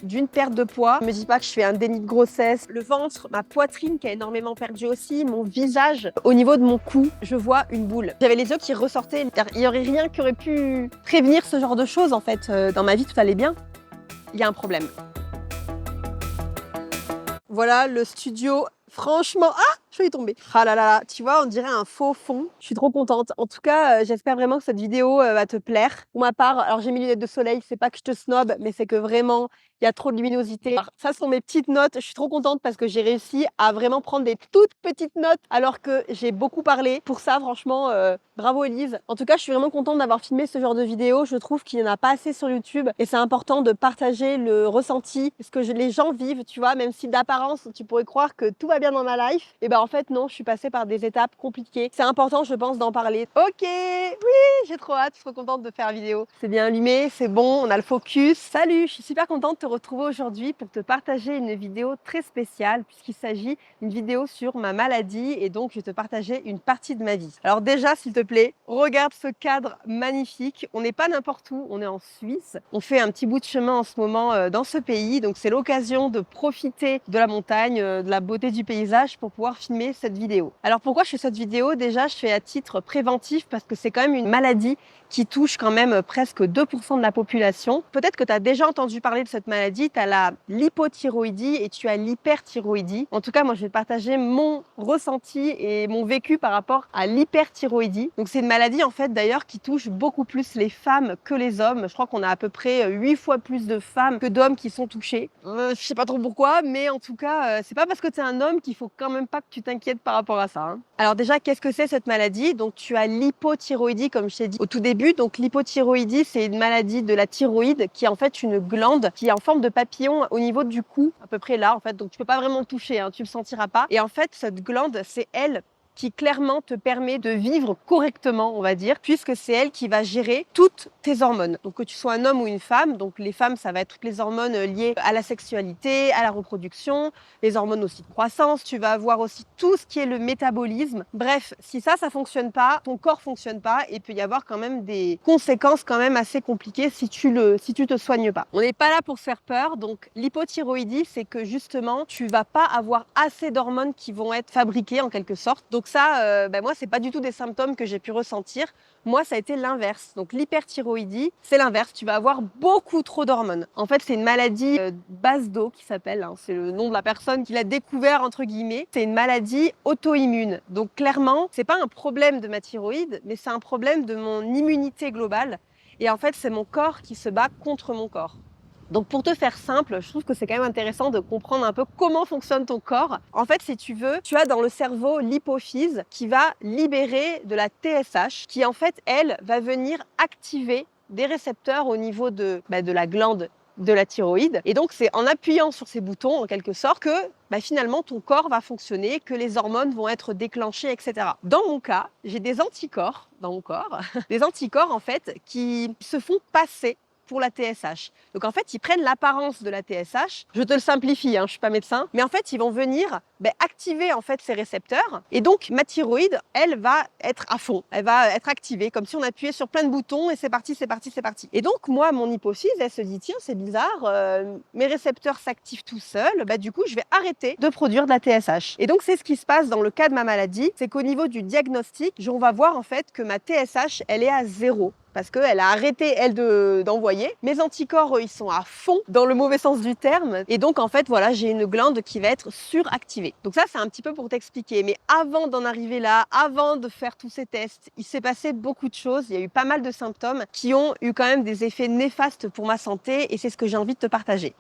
d'une perte de poids. Je me dis pas que je fais un déni de grossesse. Le ventre, ma poitrine qui a énormément perdu aussi, mon visage. Au niveau de mon cou, je vois une boule. J'avais les yeux qui ressortaient. Il n'y aurait rien qui aurait pu prévenir ce genre de choses en fait. Dans ma vie, tout allait bien. Il y a un problème. Voilà le studio. Franchement, je vais y tomber. Ah là là là, tu vois, on dirait un faux fond. Je suis trop contente. En tout cas, j'espère vraiment que cette vidéo va te plaire. Pour ma part, alors j'ai mis les lunettes de soleil, c'est pas que je te snob, mais c'est que vraiment, il y a trop de luminosité. Alors, ça sont mes petites notes. Je suis trop contente parce que j'ai réussi à vraiment prendre des toutes petites notes alors que j'ai beaucoup parlé. Pour ça, franchement, bravo Elise. En tout cas, je suis vraiment contente d'avoir filmé ce genre de vidéo. Je trouve qu'il n'y en a pas assez sur YouTube et c'est important de partager le ressenti, ce que les gens vivent, tu vois, même si d'apparence, tu pourrais croire que tout va bien dans ma life. Et ben en fait, non, je suis passée par des étapes compliquées. C'est important, je pense, d'en parler. Ok, oui, j'ai trop hâte, je suis trop contente de faire la vidéo. C'est bien allumé, c'est bon, on a le focus. Salut, je suis super contente de te retrouver aujourd'hui pour te partager une vidéo très spéciale puisqu'il s'agit d'une vidéo sur ma maladie et donc je vais te partager une partie de ma vie. Alors déjà, s'il te plaît, regarde ce cadre magnifique. On n'est pas n'importe où, on est en Suisse. On fait un petit bout de chemin en ce moment dans ce pays, donc c'est l'occasion de profiter de la montagne, de la beauté du paysage pour pouvoir filmer cette vidéo. Alors pourquoi je fais cette vidéo? Déjà, je fais à titre préventif parce que c'est quand même une maladie qui touche quand même presque 2% de la population. Peut-être que tu as déjà entendu parler de cette maladie, tu as l'hypothyroïdie et tu as l'hyperthyroïdie. En tout cas, moi, je vais partager mon ressenti et mon vécu par rapport à l'hyperthyroïdie. Donc, c'est une maladie, en fait, d'ailleurs, qui touche beaucoup plus les femmes que les hommes. Je crois qu'on a à peu près 8 fois plus de femmes que d'hommes qui sont touchés. Je sais pas trop pourquoi, mais en tout cas, c'est pas parce que tu es un homme qu'il faut quand même pas que tu t'inquiètes par rapport à ça, hein. Alors déjà, qu'est-ce que c'est cette maladie? Donc, tu as l'hypothyroïdie, comme je t'ai dit au tout début. Donc l'hypothyroïdie, c'est une maladie de la thyroïde qui est en fait une glande qui est en forme de papillon au niveau du cou, à peu près là en fait. Donc tu peux pas vraiment le toucher, hein, tu le sentiras pas. Et en fait, cette glande, c'est elle qui clairement te permet de vivre correctement, on va dire, puisque c'est elle qui va gérer toutes tes hormones. Donc que tu sois un homme ou une femme, donc les femmes, ça va être toutes les hormones liées à la sexualité, à la reproduction, les hormones aussi de croissance, tu vas avoir aussi tout ce qui est le métabolisme. Bref, si ça fonctionne pas, ton corps fonctionne pas et il peut y avoir quand même des conséquences quand même assez compliquées si tu te soignes pas. On n'est pas là pour se faire peur, donc l'hypothyroïdie, c'est que justement, tu vas pas avoir assez d'hormones qui vont être fabriquées en quelque sorte. Donc ça, moi, c'est pas du tout des symptômes que j'ai pu ressentir. Moi, ça a été l'inverse. Donc l'hyperthyroïdie, c'est l'inverse. Tu vas avoir beaucoup trop d'hormones. En fait, c'est une maladie base d'eau qui s'appelle, hein, c'est le nom de la personne qui l'a découvert entre guillemets. C'est une maladie auto-immune. Donc clairement, c'est pas un problème de ma thyroïde, mais c'est un problème de mon immunité globale. Et en fait, c'est mon corps qui se bat contre mon corps. Donc pour te faire simple, je trouve que c'est quand même intéressant de comprendre un peu comment fonctionne ton corps. En fait, si tu veux, tu as dans le cerveau l'hypophyse qui va libérer de la TSH qui en fait, elle, va venir activer des récepteurs au niveau de la glande de la thyroïde. Et donc, c'est en appuyant sur ces boutons, en quelque sorte, que finalement, ton corps va fonctionner, que les hormones vont être déclenchées, etc. Dans mon cas, j'ai des anticorps dans mon corps, des anticorps, en fait, qui se font passer pour la TSH. Donc en fait, ils prennent l'apparence de la TSH. Je te le simplifie, hein, je suis pas médecin, mais en fait, ils vont venir activer en fait ces récepteurs. Et donc ma thyroïde, elle va être à fond, elle va être activée comme si on appuyait sur plein de boutons et c'est parti, c'est parti, c'est parti. Et donc moi, mon hypophyse, elle se dit tiens, c'est bizarre, mes récepteurs s'activent tout seuls. Du coup, je vais arrêter de produire de la TSH. Et donc c'est ce qui se passe dans le cas de ma maladie, c'est qu'au niveau du diagnostic, on va voir en fait que ma TSH, elle est à 0. Parce qu'elle a arrêté, elle, d'envoyer. Mes anticorps, eux, ils sont à fond, dans le mauvais sens du terme. Et donc, en fait, voilà, j'ai une glande qui va être suractivée. Donc ça, c'est un petit peu pour t'expliquer. Mais avant d'en arriver là, avant de faire tous ces tests, il s'est passé beaucoup de choses. Il y a eu pas mal de symptômes qui ont eu quand même des effets néfastes pour ma santé. Et c'est ce que j'ai envie de te partager.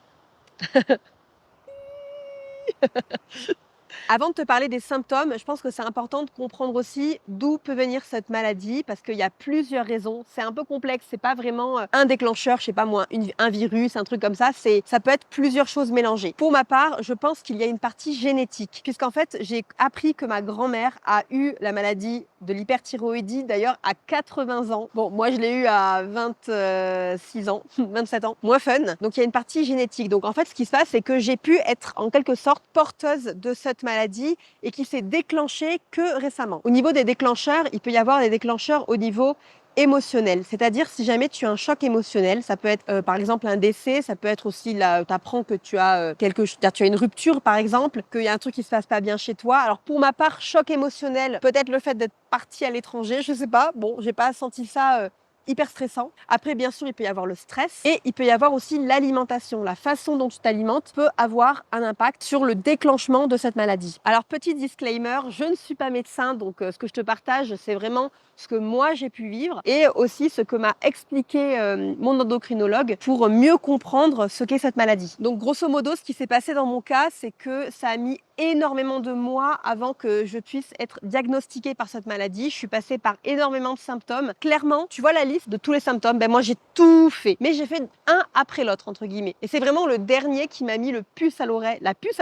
Avant de te parler des symptômes, je pense que c'est important de comprendre aussi d'où peut venir cette maladie parce qu'il y a plusieurs raisons. C'est un peu complexe, c'est pas vraiment un déclencheur, je sais pas moi, un virus, un truc comme ça. Ça peut être plusieurs choses mélangées. Pour ma part, je pense qu'il y a une partie génétique puisqu'en fait, j'ai appris que ma grand-mère a eu la maladie de l'hyperthyroïdie d'ailleurs à 80 ans. Bon, moi je l'ai eu à 26 ans, 27 ans, moins fun. Donc il y a une partie génétique. Donc en fait, ce qui se passe, c'est que j'ai pu être en quelque sorte porteuse de cette maladie et qui s'est déclenchée que récemment. Au niveau des déclencheurs, il peut y avoir des déclencheurs au niveau émotionnel. C'est-à-dire si jamais tu as un choc émotionnel, ça peut être par exemple un décès, ça peut être aussi là, tu apprends que tu as tu as une rupture par exemple, qu'il y a un truc qui se passe pas bien chez toi. Alors pour ma part, choc émotionnel, peut-être le fait d'être partie à l'étranger, je sais pas. Bon, j'ai pas senti ça hyper stressant. Après, bien sûr, il peut y avoir le stress et il peut y avoir aussi l'alimentation. La façon dont tu t'alimentes peut avoir un impact sur le déclenchement de cette maladie. Alors, petit disclaimer, je ne suis pas médecin, donc ce que je te partage, c'est vraiment ce que moi j'ai pu vivre et aussi ce que m'a expliqué mon endocrinologue pour mieux comprendre ce qu'est cette maladie. Donc, grosso modo, ce qui s'est passé dans mon cas, c'est que ça a mis énormément de mois avant que je puisse être diagnostiquée par cette maladie. Je suis passée par énormément de symptômes. Clairement, tu vois la liste de tous les symptômes, ben moi j'ai tout fait. Mais j'ai fait un après l'autre, entre guillemets. Et c'est vraiment le dernier qui m'a mis la puce à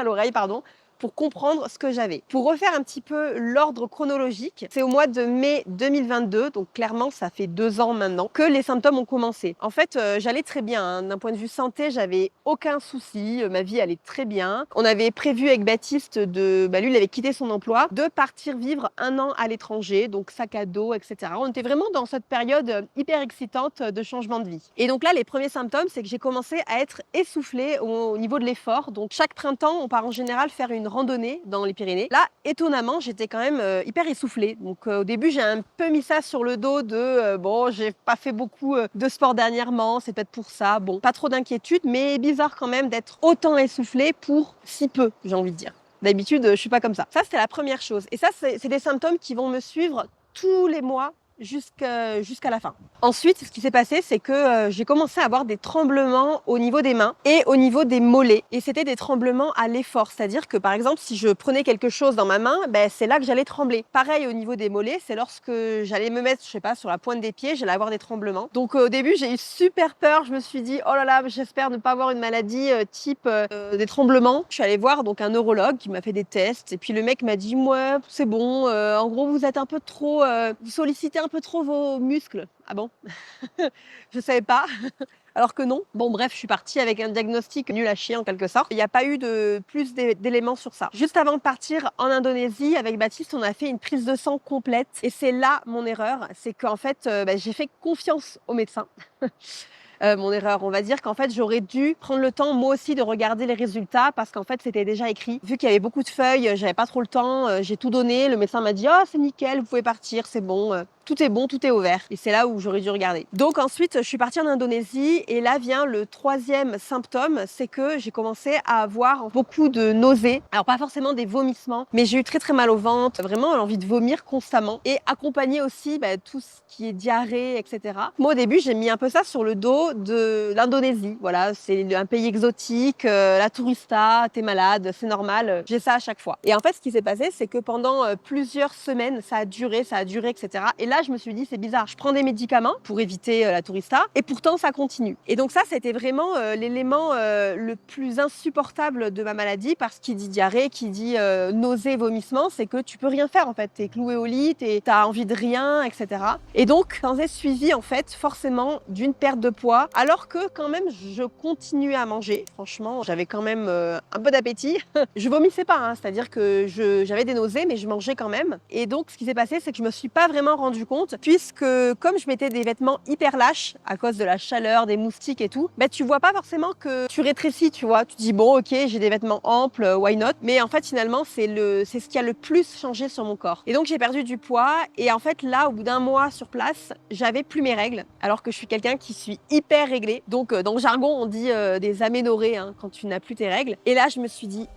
l'oreille, pardon, pour comprendre ce que j'avais. Pour refaire un petit peu l'ordre chronologique, c'est au mois de mai 2022, donc clairement ça fait 2 ans maintenant, que les symptômes ont commencé. En fait, j'allais très bien, hein. D'un point de vue santé, j'avais aucun souci, ma vie allait très bien. On avait prévu avec Baptiste lui il avait quitté son emploi, de partir vivre 1 an à l'étranger, donc sac à dos, etc. On était vraiment dans cette période hyper excitante de changement de vie. Et donc là, les premiers symptômes, c'est que j'ai commencé à être essoufflée au niveau de l'effort. Donc chaque printemps, on part en général faire une randonnée dans les Pyrénées. Là, étonnamment, j'étais quand même hyper essoufflée. Donc au début, j'ai un peu mis ça sur le dos de bon, j'ai pas fait beaucoup de sport dernièrement, c'est peut-être pour ça. Bon, pas trop d'inquiétude, mais bizarre quand même d'être autant essoufflée pour si peu, j'ai envie de dire. D'habitude, je suis pas comme ça. Ça, c'était la première chose. Et ça, c'est des symptômes qui vont me suivre tous les mois jusqu'à la fin. Ensuite, ce qui s'est passé, c'est que j'ai commencé à avoir des tremblements au niveau des mains et au niveau des mollets. Et c'était des tremblements à l'effort. C'est-à-dire que, par exemple, si je prenais quelque chose dans ma main, ben, c'est là que j'allais trembler. Pareil au niveau des mollets, c'est lorsque j'allais me mettre, je sais pas, sur la pointe des pieds, j'allais avoir des tremblements. Donc au début, j'ai eu super peur. Je me suis dit, oh là là, j'espère ne pas avoir une maladie type des tremblements. Je suis allée voir donc un neurologue qui m'a fait des tests. Et puis le mec m'a dit, ouais, c'est bon. En gros, vous êtes un peu trop, vous sollicitez un peu trop vos muscles. Ah bon? Je savais pas. Alors que non. Bon, bref, je suis partie avec un diagnostic nul à chier en quelque sorte. Il n'y a pas eu de plus d'éléments sur ça. Juste avant de partir en Indonésie, avec Baptiste, on a fait une prise de sang complète. Et c'est là mon erreur. C'est qu'en fait, j'ai fait confiance au médecin. Mon erreur. On va dire qu'en fait, j'aurais dû prendre le temps, moi aussi, de regarder les résultats parce qu'en fait, c'était déjà écrit. Vu qu'il y avait beaucoup de feuilles, j'avais pas trop le temps, j'ai tout donné. Le médecin m'a dit, oh, c'est nickel, vous pouvez partir, c'est bon. Tout est bon, tout est ouvert. Et c'est là où j'aurais dû regarder. Donc ensuite, je suis partie en Indonésie et là vient le 3e symptôme, c'est que j'ai commencé à avoir beaucoup de nausées. Alors pas forcément des vomissements, mais j'ai eu très très mal au ventre, vraiment l'envie de vomir constamment et accompagné aussi tout ce qui est diarrhée, etc. Moi au début, j'ai mis un peu ça sur le dos de l'Indonésie. Voilà, c'est un pays exotique, la tourista, t'es malade, c'est normal. J'ai ça à chaque fois. Et en fait, ce qui s'est passé, c'est que pendant plusieurs semaines, ça a duré, etc. Et là, je me suis dit, c'est bizarre. Je prends des médicaments pour éviter la tourista et pourtant, ça continue. Et donc ça, c'était vraiment l'élément le plus insupportable de ma maladie parce qu'il dit diarrhée, qui dit nausée, vomissement, c'est que tu peux rien faire en fait. T'es cloué au lit, t'as envie de rien, etc. Et donc, ça en est suivi en fait forcément d'une perte de poids alors que quand même, je continuais à manger. Franchement, j'avais quand même un peu d'appétit. Je vomissais pas, hein, c'est-à-dire que j'avais des nausées, mais je mangeais quand même. Et donc, ce qui s'est passé, c'est que je me suis pas vraiment rendu compte, puisque comme je mettais des vêtements hyper lâches à cause de la chaleur, des moustiques et tout, tu vois pas forcément que tu rétrécis, tu vois. Tu dis bon, ok, j'ai des vêtements amples, why not? Mais en fait, finalement, c'est ce qui a le plus changé sur mon corps. Et donc, j'ai perdu du poids. Et en fait, là, au bout d'1 mois sur place, j'avais plus mes règles, alors que je suis quelqu'un qui suis hyper réglée. Donc, dans le jargon, on dit des aménorrhées hein, quand tu n'as plus tes règles. Et là, je me suis dit,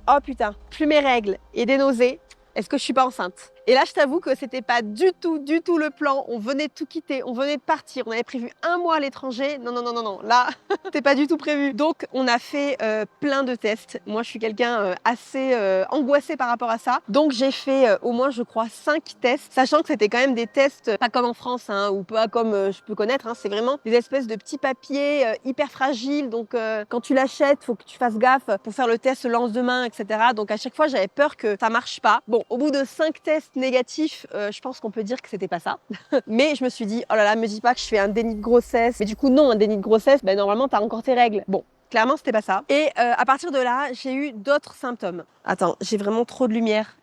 oh putain, plus mes règles et des nausées, est-ce que je suis pas enceinte? Et là, je t'avoue que c'était pas du tout le plan. On venait de tout quitter, on venait de partir. On avait prévu 1 mois à l'étranger. Non, non, non, non, non. Là, c'était pas du tout prévu. Donc, on a fait plein de tests. Moi, je suis quelqu'un assez angoissé par rapport à ça. Donc, j'ai fait au moins, je crois, 5 tests, sachant que c'était quand même des tests pas comme en France, hein, ou pas comme je peux connaître. Hein. C'est vraiment des espèces de petits papiers hyper fragiles. Donc, quand tu l'achètes, faut que tu fasses gaffe pour faire le test le lendemain, etc. Donc, à chaque fois, j'avais peur que ça marche pas. Bon, au bout de 5 tests négatif, je pense qu'on peut dire que c'était pas ça. Mais je me suis dit, oh là là, me dis pas que je fais un déni de grossesse. Mais du coup, non, un déni de grossesse, normalement, t'as encore tes règles. Bon, clairement, c'était pas ça. Et à partir de là, j'ai eu d'autres symptômes. Attends, j'ai vraiment trop de lumière.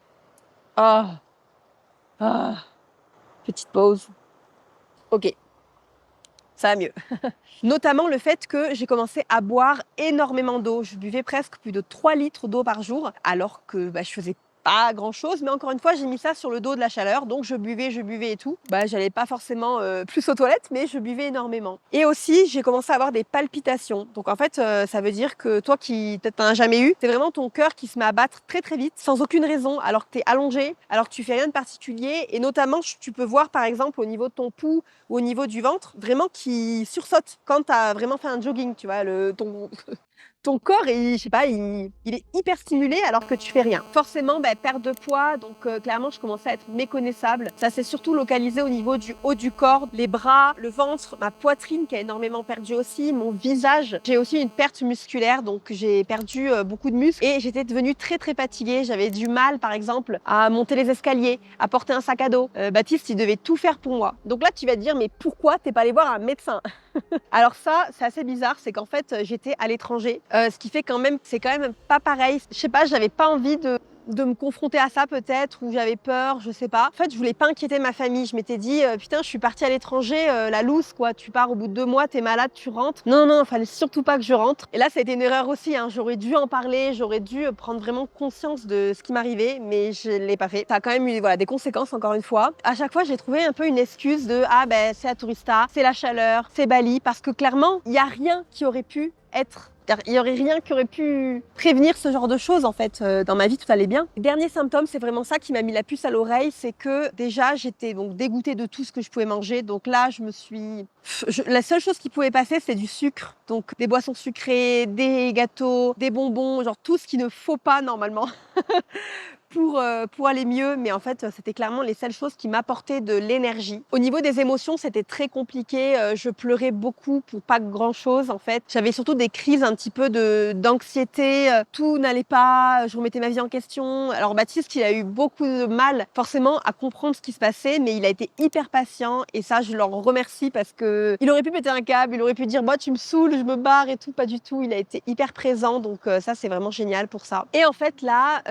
Ah, ah. Petite pause. OK, ça va mieux. Notamment le fait que j'ai commencé à boire énormément d'eau. Je buvais presque plus de 3 litres d'eau par jour, alors que je faisais pas grand chose, mais encore une fois, j'ai mis ça sur le dos de la chaleur, donc je buvais et tout. J'allais pas forcément plus aux toilettes, mais je buvais énormément. Et aussi, j'ai commencé à avoir des palpitations. Donc en fait, ça veut dire que toi qui peut-être t'en as jamais eu, c'est vraiment ton cœur qui se met à battre très très vite, sans aucune raison, alors que t'es allongé, alors que tu fais rien de particulier. Et notamment, tu peux voir par exemple au niveau de ton pouls ou au niveau du ventre, vraiment qui sursaute quand t'as vraiment fait un jogging, tu vois, ton corps, je sais pas, il est hyper stimulé alors que tu fais rien. Forcément, perte de poids, donc clairement, je commençais à être méconnaissable. Ça s'est surtout localisé au niveau du haut du corps, les bras, le ventre, ma poitrine qui a énormément perdu aussi, mon visage. J'ai aussi une perte musculaire, donc j'ai perdu beaucoup de muscles et j'étais devenue très très fatiguée. J'avais du mal, par exemple, à monter les escaliers, à porter un sac à dos. Baptiste, il devait tout faire pour moi. Donc là, tu vas te dire, mais pourquoi t'es pas allé voir un médecin? Alors ça, c'est assez bizarre, c'est qu'en fait, j'étais à l'étranger, ce qui fait quand même c'est quand même pas pareil. Je sais pas, j'avais pas envie de me confronter à ça peut-être, ou j'avais peur, je sais pas. En fait, je voulais pas inquiéter ma famille. Je m'étais dit, putain, je suis partie à l'étranger, la loose, quoi. Tu pars au bout de 2 mois, t'es malade, tu rentres. Non, non, fallait surtout pas que je rentre. Et là, ça a été une erreur aussi, hein. J'aurais dû en parler, j'aurais dû prendre vraiment conscience de ce qui m'arrivait, mais je l'ai pas fait. Ça a quand même eu, voilà, des conséquences, encore une fois. À chaque fois, j'ai trouvé un peu une excuse de, c'est la tourista, c'est la chaleur, c'est Bali, parce que clairement, il y a rien qui aurait pu être. Il n'y aurait rien qui aurait pu prévenir ce genre de choses en fait. Dans ma vie, tout allait bien. Le dernier symptôme, c'est vraiment ça qui m'a mis la puce à l'oreille, c'est que déjà j'étais donc dégoûtée de tout ce que je pouvais manger. Donc là, la seule chose qui pouvait passer, c'est du sucre. Donc des boissons sucrées, des gâteaux, des bonbons, genre tout ce qu'il ne faut pas normalement. Pour aller mieux, mais en fait, c'était clairement les seules choses qui m'apportaient de l'énergie. Au niveau des émotions, c'était très compliqué. Je pleurais beaucoup pour pas grand-chose, en fait. J'avais surtout des crises un petit peu d'anxiété. Tout n'allait pas. Je remettais ma vie en question. Alors Baptiste, il a eu beaucoup de mal, forcément, à comprendre ce qui se passait, mais il a été hyper patient. Et ça, je l'en remercie parce que il aurait pu péter un câble, il aurait pu dire, tu me saoules, je me barre et tout. Pas du tout. Il a été hyper présent, donc ça, c'est vraiment génial pour ça. Et en fait, là,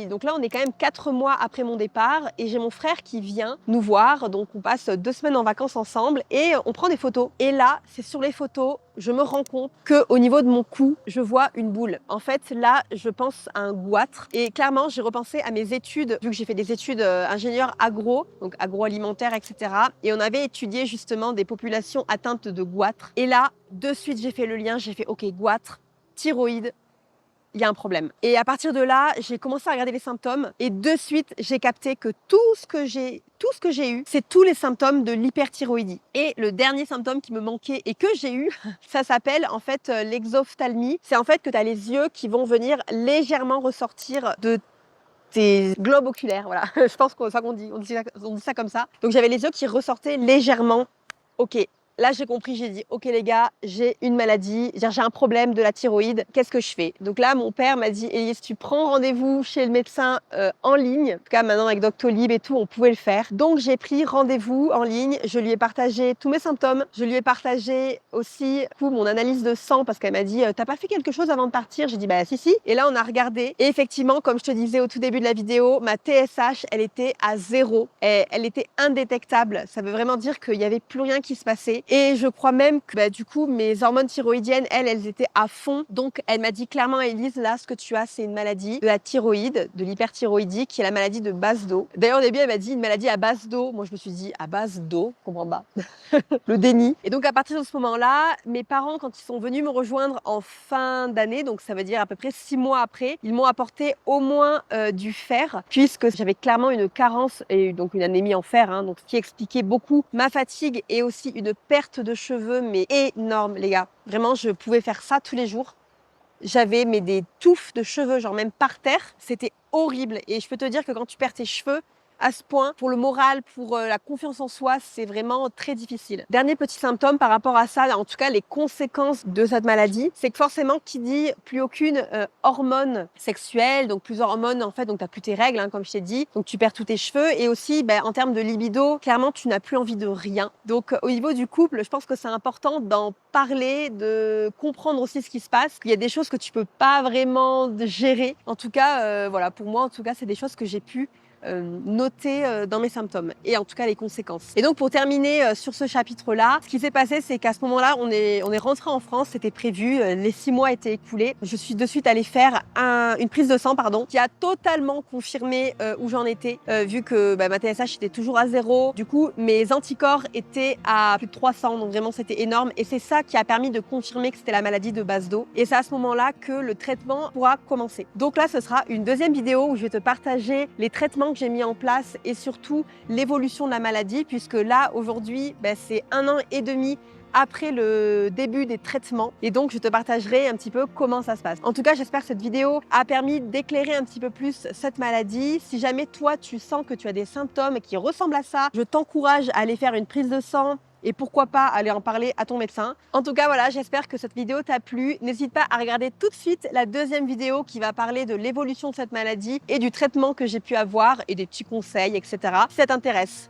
donc là, on est quand même 4 mois après mon départ et j'ai mon frère qui vient nous voir. Donc on passe 2 semaines en vacances ensemble et on prend des photos. Et là, c'est sur les photos, je me rends compte qu'au niveau de mon cou, je vois une boule. En fait, là, je pense à un goitre. Et clairement, j'ai repensé à mes études, vu que j'ai fait des études ingénieur agro, donc agroalimentaire, etc. Et on avait étudié justement des populations atteintes de goitre. Et là, de suite, j'ai fait le lien, j'ai fait, ok, goitre, thyroïde, il y a un problème. Et à partir de là, j'ai commencé à regarder les symptômes et de suite, j'ai capté que tout ce que j'ai eu, c'est tous les symptômes de l'hyperthyroïdie. Et le dernier symptôme qui me manquait et que j'ai eu, ça s'appelle en fait l'exophthalmie. C'est en fait que tu as les yeux qui vont venir légèrement ressortir de tes globes oculaires, voilà. Je pense que c'est ça qu'on dit, on dit ça comme ça. Donc j'avais les yeux qui ressortaient légèrement. Ok, là, j'ai compris, j'ai dit, ok les gars, j'ai une maladie, j'ai un problème de la thyroïde, qu'est-ce que je fais? Donc là, mon père m'a dit, Élise, tu prends rendez-vous chez le médecin en ligne. En tout cas, maintenant avec Doctolib et tout, on pouvait le faire. Donc j'ai pris rendez-vous en ligne, je lui ai partagé tous mes symptômes, je lui ai partagé aussi mon analyse de sang parce qu'elle m'a dit, t'as pas fait quelque chose avant de partir? J'ai dit, si, si. Et là, on a regardé et effectivement, comme je te disais au tout début de la vidéo, ma TSH, elle était à 0. Elle était indétectable. Ça veut vraiment dire qu'il n'y avait plus rien qui se passait. Et je crois même que du coup, mes hormones thyroïdiennes, elles étaient à fond. Donc, elle m'a dit clairement, Élise, là, ce que tu as, c'est une maladie de la thyroïde, de l'hyperthyroïdie, qui est la maladie de base d'eau. D'ailleurs, au début, elle m'a dit une maladie à base d'eau. Moi, je me suis dit, à base d'eau, je comprends pas. Le déni. Et donc, à partir de ce moment-là, mes parents, quand ils sont venus me rejoindre en fin d'année, donc ça veut dire à peu près 6 mois après, ils m'ont apporté au moins du fer, puisque j'avais clairement une carence et donc une anémie en fer, hein, donc ce qui expliquait beaucoup ma fatigue et aussi une perte de cheveux, mais énorme, les gars. Vraiment, je pouvais faire ça tous les jours. J'avais des touffes de cheveux, genre même par terre. C'était horrible. Et je peux te dire que quand tu perds tes cheveux, à ce point, pour le moral, pour la confiance en soi, c'est vraiment très difficile. Dernier petit symptôme par rapport à ça, en tout cas les conséquences de cette maladie, c'est que forcément qui dit plus aucune hormone sexuelle, donc plus hormones en fait, donc tu n'as plus tes règles, hein, comme je t'ai dit, donc tu perds tous tes cheveux et aussi en termes de libido, clairement tu n'as plus envie de rien. Donc au niveau du couple, je pense que c'est important d'en parler, de comprendre aussi ce qui se passe. Il y a des choses que tu peux pas vraiment gérer. En tout cas, voilà, pour moi en tout cas, c'est des choses que j'ai pu noter dans mes symptômes et en tout cas les conséquences. Et donc pour terminer sur ce chapitre-là, ce qui s'est passé, c'est qu'à ce moment-là, on est rentré en France, c'était prévu, les 6 mois étaient écoulés. Je suis de suite allée faire une prise de sang, qui a totalement confirmé où j'en étais, vu que ma TSH était toujours à 0. Du coup, mes anticorps étaient à plus de 300, donc vraiment c'était énorme. Et c'est ça qui a permis de confirmer que c'était la maladie de base d'eau. Et c'est à ce moment-là que le traitement pourra commencer. Donc là, ce sera une deuxième vidéo où je vais te partager les traitements que j'ai mis en place et surtout l'évolution de la maladie, puisque là, aujourd'hui, c'est 1 an et demi après le début des traitements et donc je te partagerai un petit peu comment ça se passe. En tout cas, j'espère que cette vidéo a permis d'éclairer un petit peu plus cette maladie. Si jamais toi tu sens que tu as des symptômes qui ressemblent à ça, je t'encourage à aller faire une prise de sang et pourquoi pas aller en parler à ton médecin. En tout cas, voilà, j'espère que cette vidéo t'a plu. N'hésite pas à regarder tout de suite la deuxième vidéo qui va parler de l'évolution de cette maladie et du traitement que j'ai pu avoir et des petits conseils, etc. si ça t'intéresse.